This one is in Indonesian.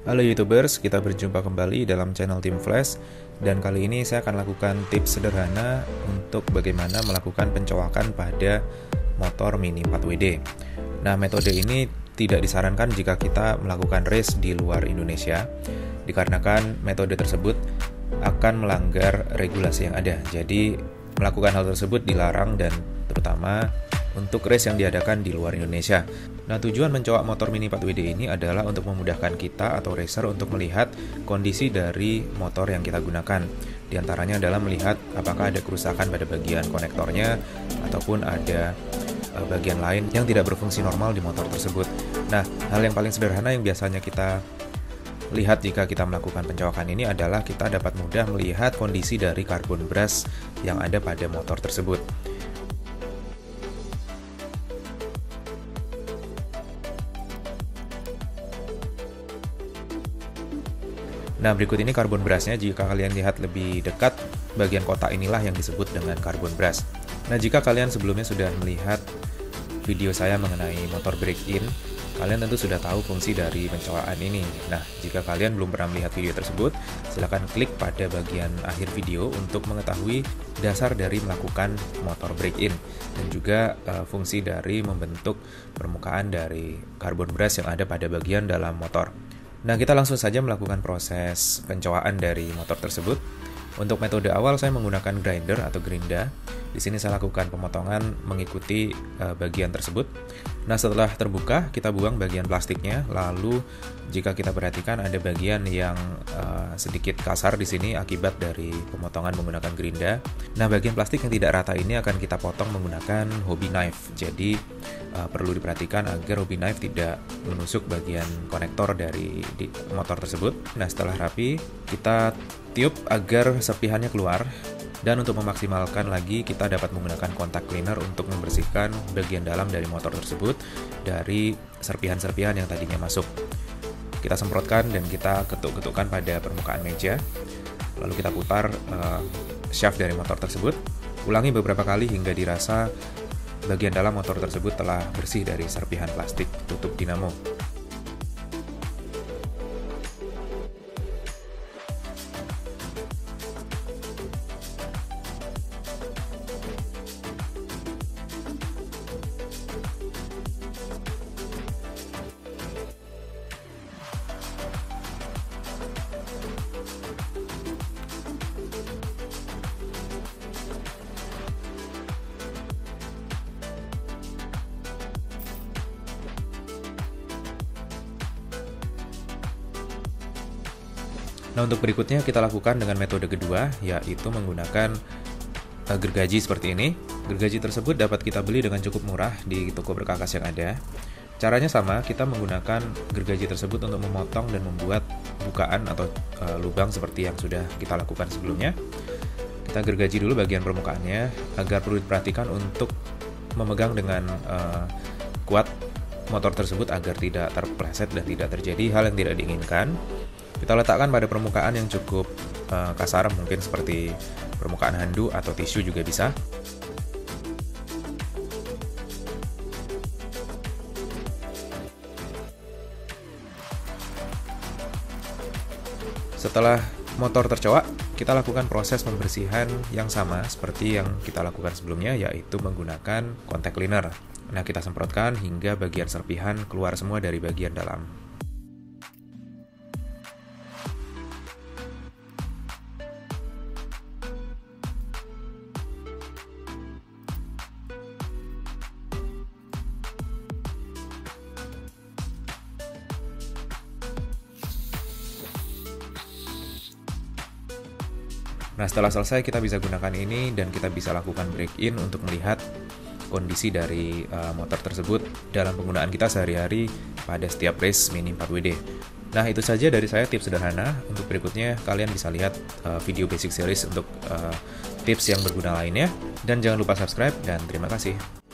Halo YouTubers, kita berjumpa kembali dalam channel Tim Flash. Dan kali ini saya akan lakukan tips sederhana untuk bagaimana melakukan pencoakan pada motor Mini 4WD. Nah, metode ini tidak disarankan jika kita melakukan race di luar Indonesia, dikarenakan metode tersebut akan melanggar regulasi yang ada. Jadi, melakukan hal tersebut dilarang dan terutama untuk race yang diadakan di luar Indonesia. Nah, tujuan mencoak motor Mini 4WD ini adalah untuk memudahkan kita atau racer untuk melihat kondisi dari motor yang kita gunakan. Di antaranya adalah melihat apakah ada kerusakan pada bagian konektornya ataupun ada bagian lain yang tidak berfungsi normal di motor tersebut. Nah, hal yang paling sederhana yang biasanya kita lihat jika kita melakukan pencoakan ini adalah kita dapat mudah melihat kondisi dari karbon brush yang ada pada motor tersebut. Nah, berikut ini karbon brushnya. Jika kalian lihat lebih dekat, bagian kotak inilah yang disebut dengan karbon brush. Nah, jika kalian sebelumnya sudah melihat video saya mengenai motor break-in, kalian tentu sudah tahu fungsi dari pencoakan ini. Nah, jika kalian belum pernah melihat video tersebut, silakan klik pada bagian akhir video untuk mengetahui dasar dari melakukan motor break-in dan juga fungsi dari membentuk permukaan dari karbon brush yang ada pada bagian dalam motor. Nah, kita langsung saja melakukan proses pencoakan dari motor tersebut. Untuk metode awal saya menggunakan grinder atau gerinda. Di sini saya lakukan pemotongan mengikuti bagian tersebut. Nah, setelah terbuka, kita buang bagian plastiknya. Lalu, jika kita perhatikan ada bagian yang sedikit kasar di sini akibat dari pemotongan menggunakan gerinda. Nah, bagian plastik yang tidak rata ini akan kita potong menggunakan hobby knife. Jadi, perlu diperhatikan agar hobby knife tidak menusuk bagian konektor dari motor tersebut. Nah, setelah rapi, kita tiup agar serpihannya keluar. Dan untuk memaksimalkan lagi, kita dapat menggunakan kontak cleaner untuk membersihkan bagian dalam dari motor tersebut dari serpihan-serpihan yang tadinya masuk. Kita semprotkan dan kita ketuk-ketukkan pada permukaan meja. Lalu kita putar shaft dari motor tersebut. Ulangi beberapa kali hingga dirasa bagian dalam motor tersebut telah bersih dari serpihan plastik tutup dinamo. Nah, untuk berikutnya kita lakukan dengan metode kedua, yaitu menggunakan gergaji seperti ini. Gergaji tersebut dapat kita beli dengan cukup murah di toko berkakas yang ada. Caranya sama, kita menggunakan gergaji tersebut untuk memotong dan membuat bukaan atau lubang seperti yang sudah kita lakukan sebelumnya. Kita gergaji dulu bagian permukaannya, agar perlu diperhatikan untuk memegang dengan kuat motor tersebut agar tidak terpleset dan tidak terjadi hal yang tidak diinginkan. Kita letakkan pada permukaan yang cukup kasar, mungkin seperti permukaan handuk atau tisu juga bisa. Setelah motor tercoak, kita lakukan proses pembersihan yang sama seperti yang kita lakukan sebelumnya, yaitu menggunakan kontak cleaner. Nah, kita semprotkan hingga bagian serpihan keluar semua dari bagian dalam. Nah, setelah selesai kita bisa gunakan ini dan kita bisa lakukan break-in untuk melihat kondisi dari motor tersebut dalam penggunaan kita sehari-hari pada setiap race Mini 4WD. Nah, itu saja dari saya tips sederhana. Untuk berikutnya kalian bisa lihat video basic series untuk tips yang berguna lainnya. Dan jangan lupa subscribe dan terima kasih.